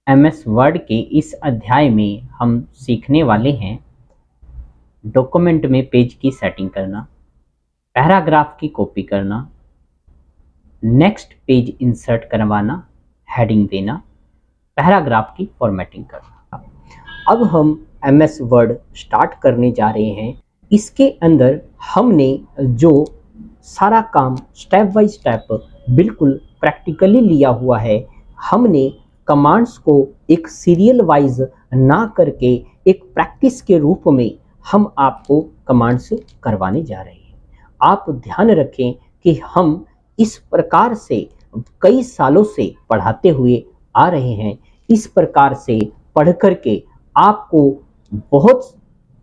MS word के इस अध्याय में हम सीखने वाले हैं डॉक्यूमेंट में पेज की सेटिंग करना, पैराग्राफ की कॉपी करना, नेक्स्ट पेज इंसर्ट करवाना, हेडिंग देना, पैराग्राफ की फॉर्मेटिंग करना। अब हम एमएस वर्ड स्टार्ट करने जा रहे हैं। इसके अंदर हमने जो सारा काम स्टेप बाय स्टेप बिल्कुल प्रैक्टिकली लिया हुआ है, हमने कमांड्स को एक सीरियल वाइज ना करके एक प्रैक्टिस के रूप में हम आपको कमांड्स करवाने जा रहे हैं। आप ध्यान रखें कि हम इस प्रकार से कई सालों से पढ़ाते हुए आ रहे हैं। इस प्रकार से पढ़ करके आपको बहुत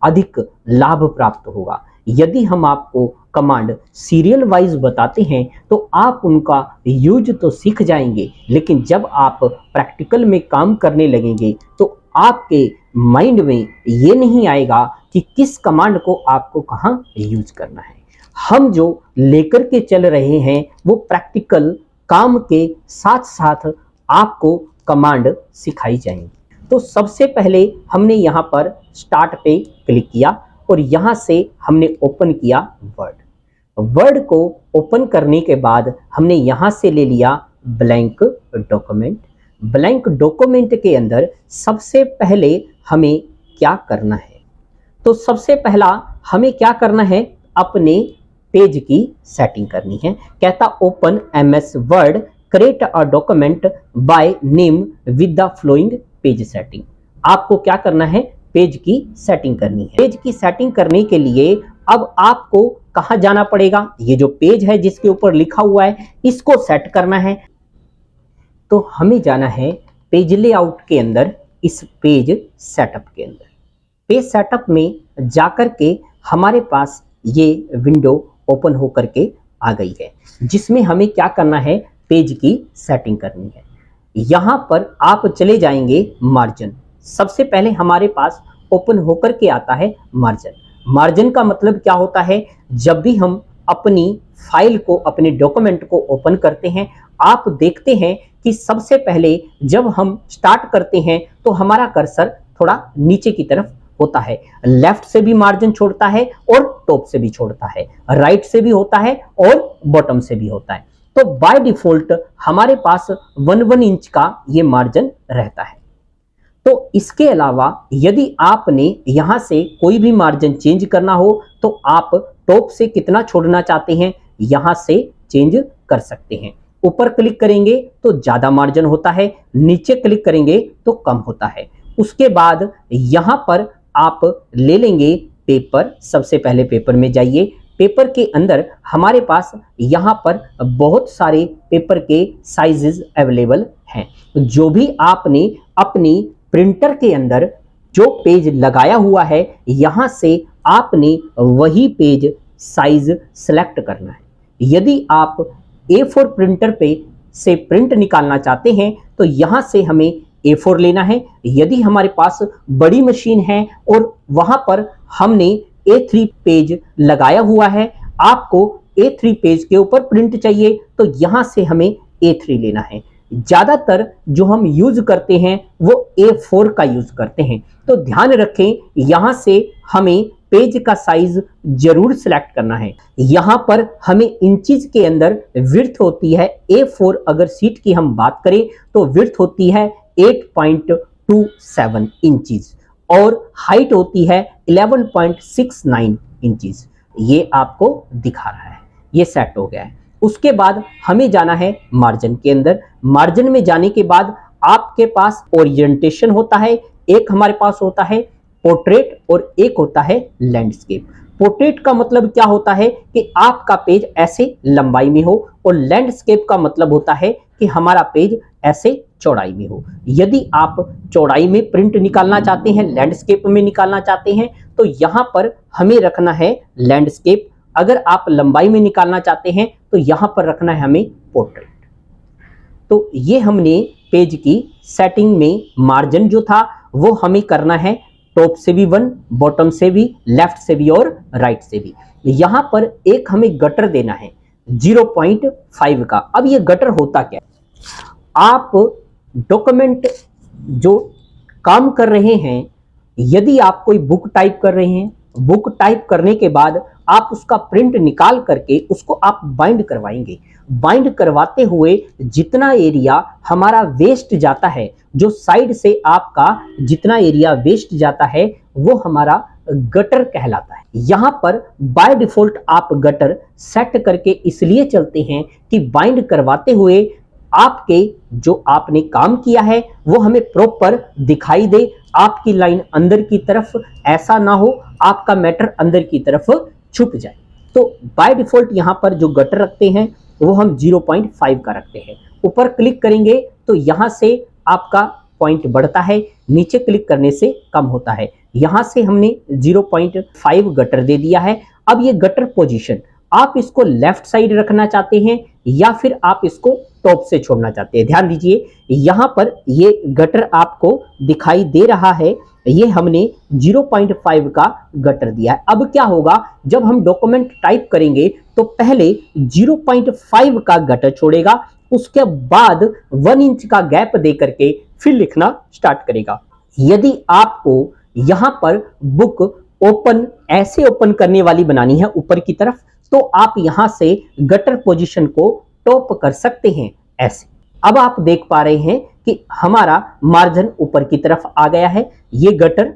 अधिक लाभ प्राप्त होगा। यदि हम आपको कमांड सीरियल वाइज बताते हैं तो आप उनका यूज तो सीख जाएंगे, लेकिन जब आप प्रैक्टिकल में काम करने लगेंगे तो आपके माइंड में ये नहीं आएगा कि किस कमांड को आपको कहाँ यूज करना है। हम जो लेकर के चल रहे हैं वो प्रैक्टिकल काम के साथ साथ आपको कमांड सिखाई जाएंगी। तो सबसे पहले हमने यहाँ पर स्टार्ट पे क्लिक किया और यहाँ से हमने ओपन किया वर्ड को ओपन करने के बाद हमने यहाँ से ले लिया ब्लैंक डॉक्यूमेंट। ब्लैंक डॉक्यूमेंट के अंदर सबसे पहले हमें क्या करना है, तो सबसे पहला हमें क्या करना है, अपने पेज की सेटिंग करनी है। कहता open MS word, create a document by name with the flowing page setting. आपको क्या करना है, पेज की सेटिंग करनी है। पेज की सेटिंग करने के लिए अब आपको कहां जाना पड़ेगा, ये जो पेज है जिसके ऊपर लिखा हुआ है इसको सेट करना है। तो हमें जाना है पेज लेआउट के अंदर, इस पेज सेटअप के अंदर। पेज सेटअप में जाकर के हमारे पास ये विंडो ओपन होकर के आ गई है, जिसमें हमें क्या करना है, पेज की सेटिंग करनी है। यहाँ पर आप चले जाएंगे मार्जिन। सबसे पहले हमारे पास ओपन होकर के आता है मार्जिन। मार्जिन का मतलब क्या होता है, जब भी हम अपनी फाइल को, अपने डॉक्यूमेंट को ओपन करते हैं, आप देखते हैं कि सबसे पहले जब हम स्टार्ट करते हैं तो हमारा कर्सर थोड़ा नीचे की तरफ होता है। लेफ्ट से भी मार्जिन छोड़ता है और टॉप से भी छोड़ता है, राइट से भी होता है और बॉटम से भी होता है। तो बाय डिफॉल्ट हमारे पास 1 इंच का ये मार्जिन रहता है। तो इसके अलावा यदि आपने यहां से कोई भी मार्जिन चेंज करना हो तो आप टॉप से कितना छोड़ना चाहते हैं यहां से चेंज कर सकते हैं। ऊपर क्लिक करेंगे तो ज्यादा मार्जिन होता है, नीचे क्लिक करेंगे तो कम होता है। उसके बाद यहां पर आप ले लेंगे पेपर। सबसे पहले पेपर में जाइए। पेपर के अंदर हमारे पास यहाँ पर बहुत सारे पेपर के साइजेस अवेलेबल हैं। जो भी आपने अपनी प्रिंटर के अंदर जो पेज लगाया हुआ है, यहाँ से आपने वही पेज साइज सेलेक्ट करना है। यदि आप A4 प्रिंटर पे से प्रिंट निकालना चाहते हैं तो यहाँ से हमें A4 लेना है। यदि हमारे पास बड़ी मशीन है और वहां पर हमने A3 पेज लगाया हुआ है, आपको A3 पेज के ऊपर प्रिंट चाहिए तो यहां से हमें A3 लेना है। ज्यादातर जो हम यूज करते हैं वो A4 का यूज करते हैं। तो ध्यान रखें, यहां से हमें पेज का साइज जरूर सिलेक्ट करना है। यहां पर हमें इंचेस के अंदर विड्थ होती है A4, अगर सीट की हम बात करें तो विड्थ होती है 8.27 इंचेस और हाइट होती है 11.69 इंचेस। ये आपको दिखा रहा है, ये सेट हो गया है। उसके बाद हमें जाना है मार्जिन के अंदर। मार्जिन में जाने के बाद आपके पास ओरिएंटेशन होता है, एक हमारे पास होता है पोर्ट्रेट और एक होता है लैंडस्केप। पोर्ट्रेट का मतलब क्या होता है कि आपका पेज ऐसे लंबाई में हो, और लैंडस्केप का मतलब होता है कि हमारा पेज ऐसे चौड़ाई में हो। यदि आप चौड़ाई में प्रिंट निकालना चाहते हैं, लैंडस्केप में निकालना चाहते हैं, तो यहां पर हमें रखना है लैंडस्केप। अगर आप लंबाई में निकालना चाहते हैं तो यहां पर रखना है हमें पोर्ट्रेट। तो ये हमने पेज की सेटिंग में मार्जिन जो था वो हमें करना है टॉप से भी 1, बॉटम से भी, लेफ्ट से भी और राइट से भी। यहां पर एक हमें गटर देना है 0.5 का। अब ये गटर होता क्या है, आप डॉक्यूमेंट जो काम कर रहे हैं, यदि आप कोई बुक टाइप कर रहे हैं, बुक टाइप करने के बाद आप उसका प्रिंट निकाल करके उसको आप बाइंड करवाएंगे। बाइंड करवाते हुए जितना एरिया हमारा वेस्ट जाता है, जो साइड से आपका जितना एरिया वेस्ट जाता है, वो हमारा गटर कहलाता है। यहां पर बाय डिफॉल्ट आप गटर सेट करके इसलिए चलते हैं कि बाइंड करवाते हुए आपके जो आपने काम किया है वो हमें प्रॉपर दिखाई दे, आपकी लाइन अंदर की तरफ ऐसा ना हो, आपका मैटर अंदर की तरफ छुप जाए। तो बाय डिफॉल्ट यहां पर जो गटर रखते हैं वो हम 0.5 का रखते हैं। ऊपर क्लिक करेंगे तो यहां से आपका पॉइंट बढ़ता है, नीचे क्लिक करने से कम होता है। यहां से हमने 0.5 गटर दे दिया है। अब ये गटर पोजीशन आप इसको लेफ्ट साइड रखना चाहते हैं या फिर आप इसको टॉप से छोड़ना चाहते हैं। ध्यान दीजिए, यहां पर ये गटर आपको दिखाई दे रहा है, ये हमने 0.5 का गटर दिया है। अब क्या होगा, जब हम डॉक्यूमेंट टाइप करेंगे तो पहले 0.5 का गटर छोड़ेगा, उसके बाद 1 इंच का गैप दे करके फिर लिखना स्टार्ट करेगा। यदि आपको यहां पर बुक ओपन ऐसे ओपन करने वाली बनानी है ऊपर की तरफ, तो आप यहां से गटर पोजीशन को टॉप कर सकते हैं ऐसे। अब आप देख पा रहे हैं कि हमारा मार्जिन ऊपर की तरफ आ गया है। ये गटर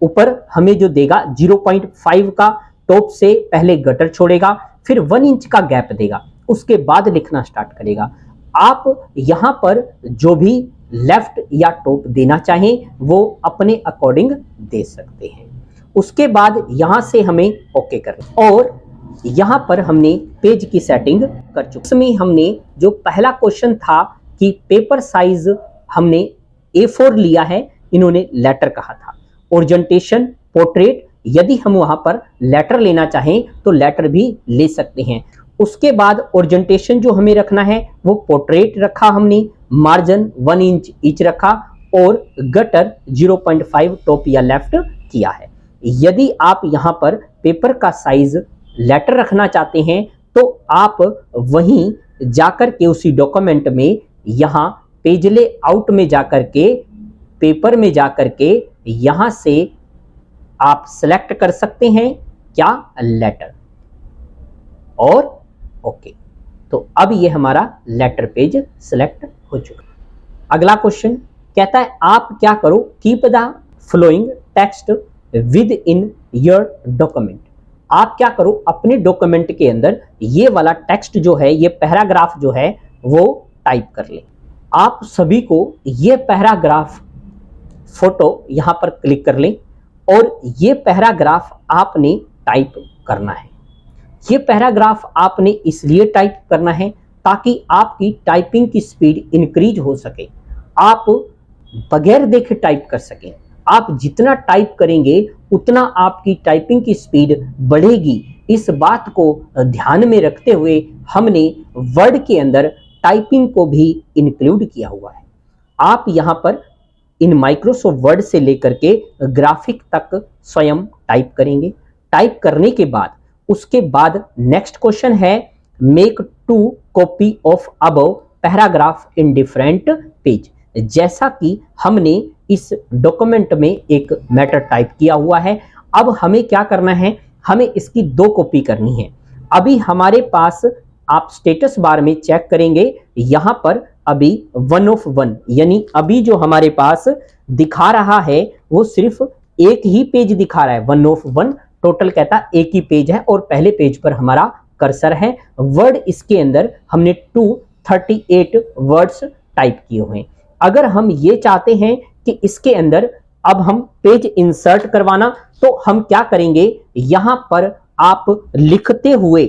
ऊपर हमें जो देगा 0.5 का टॉप से पहले गटर छोड़ेगा, फिर 1 इंच का गैप देगा, उसके बाद लिखना स्टार्ट करेगा। आप यहां पर जो भी लेफ्ट या टॉप देना चाहें वो अपने अकॉर्डिंग दे सकते हैं। उसके बाद यहां से हमें ओके करना, और यहां पर हमने पेज की सेटिंग कर चुके। इसमें हमने जो पहला क्वेश्चन था कि पेपर साइज हमने A4 लिया है, इन्होंने लेटर कहा था। ओरिजेंटेशन पोर्ट्रेट, यदि हम वहां पर लेटर लेना चाहें तो लेटर भी ले सकते हैं। उसके बाद ओरिजेंटेशन जो हमें रखना है वो पोर्ट्रेट रखा हमने, मार्जिन 1 इंच ईच रखा, और गटर 0.5 टॉप या लेफ्ट किया है। यदि आप यहां पर पेपर का साइज लेटर रखना चाहते हैं तो आप वहीं जाकर के उसी डॉक्यूमेंट में यहां पेज लेआउट में जाकर के पेपर में जाकर के यहां से आप सेलेक्ट कर सकते हैं क्या, लेटर, और ओके। तो अब ये हमारा लेटर पेज सिलेक्ट हो चुका। अगला क्वेश्चन कहता है आप क्या करो, keep the flowing text with in your document. आप क्या करो, अपने डॉक्यूमेंट के अंदर ये वाला टेक्स्ट जो है, ये पैराग्राफ जो है वो टाइप कर ले। आप सभी को ये पैराग्राफ फोटो यहां पर क्लिक कर लें और ये पैराग्राफ आपने टाइप करना है। ये पैराग्राफ आपने इसलिए टाइप करना है ताकि आपकी टाइपिंग की स्पीड इंक्रीज हो सके, आप बगैर देखे टाइप कर सकें। आप जितना टाइप करेंगे उतना आपकी टाइपिंग की स्पीड बढ़ेगी। इस बात को ध्यान में रखते हुए हमने वर्ड के अंदर टाइपिंग को भी इंक्लूड किया हुआ है। आप यहां पर इन माइक्रोसॉफ्ट वर्ड से लेकर के ग्राफिक तक स्वयं टाइप करेंगे। टाइप करने के बाद उसके बाद नेक्स्ट क्वेश्चन है, make 2 copy of above paragraph in different page. जैसा कि हमने इस डॉक्यूमेंट में एक मैटर टाइप किया हुआ है, अब हमें क्या करना है, हमें इसकी 2 कॉपी करनी है। अभी हमारे पास आप स्टेटस बार में चेक करेंगे, यहां पर अभी 1 of 1 यानी अभी जो हमारे पास दिखा रहा है वो सिर्फ एक ही पेज दिखा रहा है। 1 of 1 टोटल कहता एक ही पेज है और पहले पेज पर हमारा कर्सर है। वर्ड इसके अंदर हमने 238 वर्ड्स टाइप किए हुए हैं। अगर हम ये चाहते हैं कि इसके अंदर अब हम पेज इंसर्ट करवाना, तो हम क्या करेंगे, यहां पर आप लिखते हुए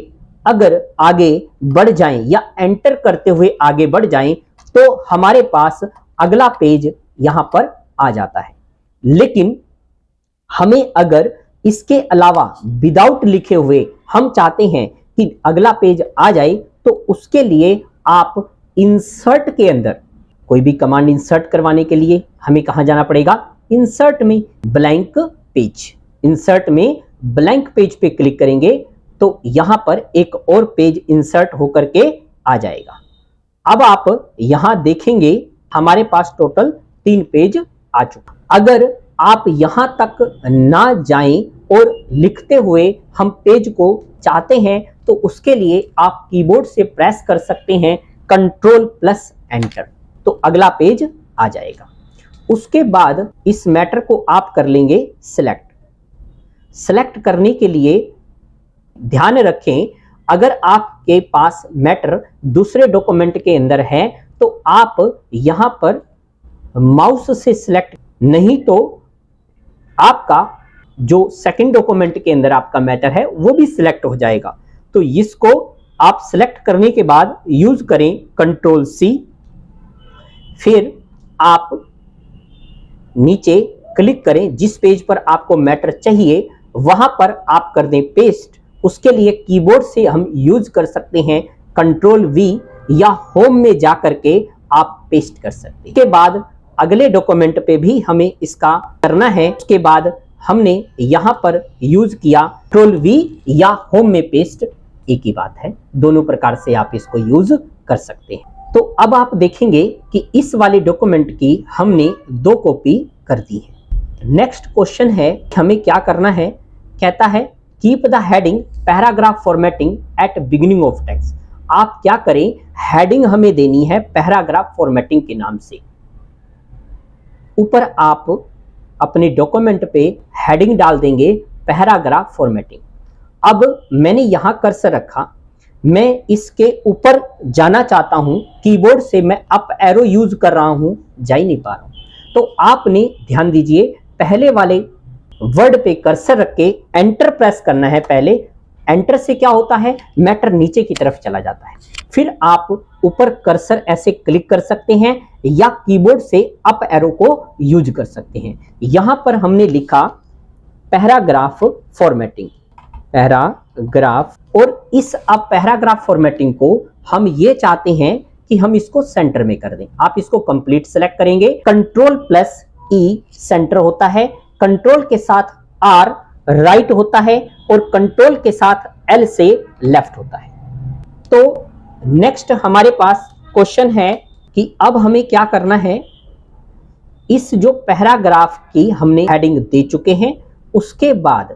अगर आगे बढ़ जाएं या एंटर करते हुए आगे बढ़ जाएं तो हमारे पास अगला पेज यहां पर आ जाता है। लेकिन हमें अगर इसके अलावा विदाउट लिखे हुए हम चाहते हैं कि अगला पेज आ जाए, तो उसके लिए आप इंसर्ट के अंदर कोई भी कमांड इंसर्ट करवाने के लिए हमें कहां जाना पड़ेगा, इंसर्ट में ब्लैंक पेज। इंसर्ट में ब्लैंक पेज पे क्लिक करेंगे तो यहां पर एक और पेज इंसर्ट होकर के आ जाएगा। अब आप यहां देखेंगे हमारे पास टोटल 3 पेज आ चुका। अगर आप यहां तक ना जाएं और लिखते हुए हम पेज को चाहते हैं तो उसके लिए आप कीबोर्ड से प्रेस कर सकते हैं Ctrl+Enter, तो अगला पेज आ जाएगा। उसके बाद इस मैटर को आप कर लेंगे सिलेक्ट करने के लिए ध्यान रखें, अगर आपके पास मैटर दूसरे डॉक्यूमेंट के अंदर है तो आप यहां पर माउस से सिलेक्ट, नहीं तो आपका जो सेकंड डॉक्यूमेंट के अंदर आपका मैटर है वो भी सिलेक्ट हो जाएगा। तो इसको आप सिलेक्ट करने के बाद यूज करें Ctrl+C, फिर आप नीचे क्लिक करें, जिस पेज पर आपको मैटर चाहिए वहां पर आप कर दें पेस्ट। उसके लिए कीबोर्ड से हम यूज कर सकते हैं Ctrl+V या होम में जाकर के आप पेस्ट कर सकते हैं। इसके बाद अगले डॉक्यूमेंट पे भी हमें इसका करना है। उसके बाद हमने यहां पर यूज किया Ctrl+V या होम में पेस्ट, एक ही बात है, दोनों प्रकार से आप इसको यूज कर सकते हैं। तो अब आप देखेंगे कि इस वाले डॉक्यूमेंट की हमने 2 कॉपी कर दी है। नेक्स्ट क्वेश्चन है हमें क्या करना है, कहता है keep the heading paragraph formatting at beginning of text. आप क्या करें, हेडिंग हमें देनी है पैराग्राफ फॉर्मेटिंग के नाम से। ऊपर आप अपने डॉक्यूमेंट पे हेडिंग डाल देंगे पैराग्राफ फॉर्मेटिंग। अब मैंने यहां कर्सर रखा, मैं इसके ऊपर जाना चाहता हूं, कीबोर्ड से मैं अप एरो यूज कर रहा हूं, जा ही नहीं पा रहा हूं। तो आपने ध्यान दीजिए, पहले वाले वर्ड पे कर्सर रख के एंटर प्रेस करना है। पहले एंटर से क्या होता है, मैटर नीचे की तरफ चला जाता है। फिर आप ऊपर कर्सर ऐसे क्लिक कर सकते हैं या कीबोर्ड से अप एरो को यूज कर सकते हैं। यहां पर हमने लिखा पैराग्राफ फॉर्मेटिंग, पैराग्राफ, और इस अब पैराग्राफ फॉर्मेटिंग को हम ये चाहते हैं कि हम इसको सेंटर में कर दें। आप इसको कंप्लीट सेलेक्ट करेंगे, Ctrl+E सेंटर होता है, कंट्रोल के साथ R राइट होता है और कंट्रोल के साथ L से लेफ्ट होता है। तो नेक्स्ट हमारे पास क्वेश्चन है कि अब हमें क्या करना है, इस जो पैराग्राफ की हमने हेडिंग दे चुके हैं, उसके बाद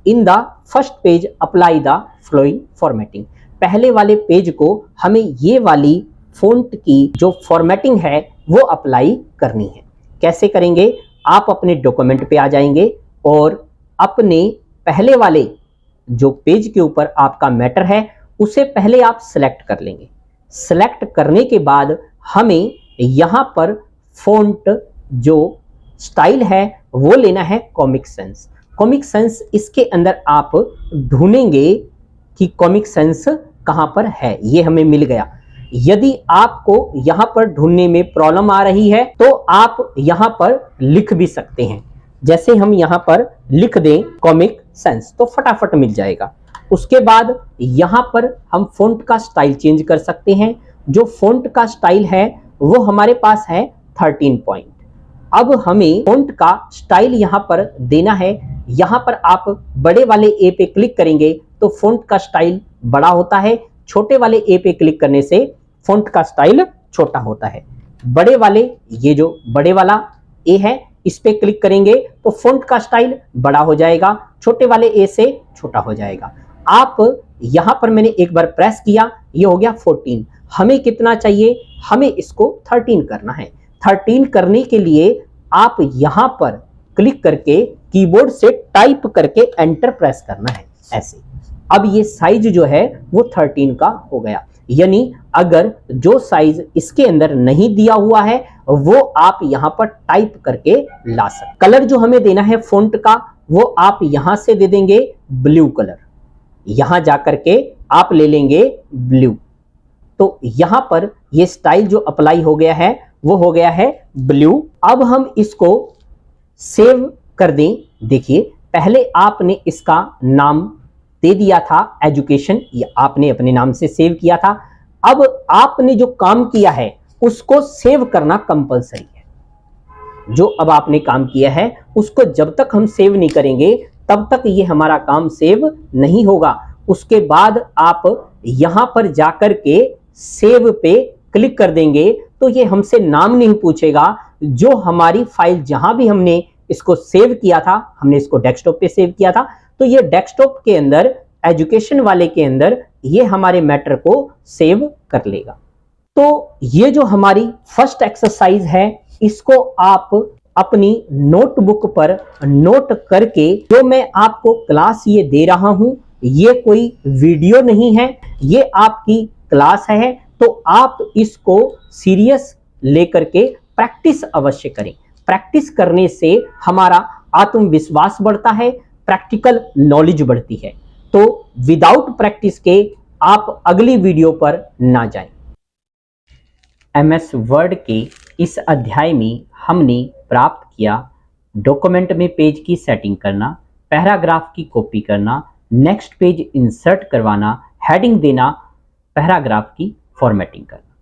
in the first page apply the flowing formatting. पहले वाले पेज को हमें ये वाली फॉन्ट की जो फॉर्मेटिंग है वो अप्लाई करनी है। कैसे करेंगे, आप अपने डॉक्यूमेंट पे आ जाएंगे और अपने पहले वाले जो पेज के ऊपर आपका मैटर है उसे पहले आप सिलेक्ट कर लेंगे। सिलेक्ट करने के बाद हमें यहां पर फॉन्ट जो स्टाइल है वो लेना है कॉमिक सेंस। कॉमिक सेंस इसके अंदर आप ढूंढेंगे कि कॉमिक सेंस कहां पर है, ये हमें मिल गया। यदि आपको यहां पर ढूंढने में प्रॉब्लम आ रही है तो आप यहां पर लिख भी सकते हैं। जैसे हम यहां पर लिख दें कॉमिक सेंस तो फटाफट मिल जाएगा। उसके बाद यहां पर हम फॉन्ट का स्टाइल चेंज कर सकते हैं। जो फॉन्ट का स्टाइल है वो हमारे पास है 13 पॉइंट। अब हमें फॉन्ट का स्टाइल यहां पर देना है। यहां पर आप बड़े वाले ए पे क्लिक करेंगे तो फॉन्ट का स्टाइल बड़ा होता है, छोटे वाले ए पे क्लिक करने से फॉन्ट का स्टाइल छोटा होता है। बड़े वाले, ये जो बड़े वाला ए है, इस पे क्लिक करेंगे तो फॉन्ट का स्टाइल बड़ा हो जाएगा, छोटे वाले ए से छोटा हो जाएगा। आप यहां पर मैंने एक बार प्रेस किया, ये हो गया 14। हमें कितना चाहिए, हमें इसको 13 करना है। 13 करने के लिए आप यहां पर क्लिक करके कीबोर्ड से टाइप करके एंटर प्रेस करना है ऐसे। अब ये साइज जो है वो 13 का हो गया। यानी अगर जो साइज इसके अंदर नहीं दिया हुआ है वो आप यहां पर टाइप करके ला सकते। कलर जो हमें देना है फॉन्ट का वो आप यहां से दे देंगे ब्लू कलर, यहां जाकर के आप ले लेंगे ब्लू। तो यहां पर ये स्टाइल जो अप्लाई हो गया है वो हो गया है ब्लू। अब हम इसको सेव कर दें। देखिए पहले आपने इसका नाम दे दिया था एजुकेशन, या आपने अपने नाम से सेव किया था। अब आपने जो काम किया है उसको सेव करना कंपलसरी है। जो अब आपने काम किया है उसको जब तक हम सेव नहीं करेंगे तब तक ये हमारा काम सेव नहीं होगा। उसके बाद आप यहां पर जाकर के सेव पे क्लिक कर देंगे तो ये हमसे नाम नहीं पूछेगा। जो हमारी फाइल जहां भी हमने इसको सेव किया था, हमने इसको डेस्कटॉप पे सेव किया था, तो ये डेस्कटॉप के अंदर एजुकेशन वाले के अंदर ये हमारे मैटर को सेव कर लेगा। तो ये जो हमारी फर्स्ट एक्सरसाइज है, इसको आप अपनी नोटबुक पर नोट करके, जो मैं आपको क्लास ये दे रहा हूं, ये कोई वीडियो नहीं है, ये आपकी क्लास है, तो आप इसको सीरियस लेकर के प्रैक्टिस अवश्य करें। प्रैक्टिस करने से हमारा आत्मविश्वास बढ़ता है, प्रैक्टिकल नॉलेज बढ़ती है। तो विदाउट प्रैक्टिस के आप अगली वीडियो पर ना जाएं। एमएस वर्ड के इस अध्याय में हमने प्राप्त किया डॉक्यूमेंट में पेज की सेटिंग करना, पैराग्राफ की कॉपी करना, नेक्स्ट पेज इंसर्ट करवाना, हेडिंग देना, पैराग्राफ की फॉर्मेटिंग करना।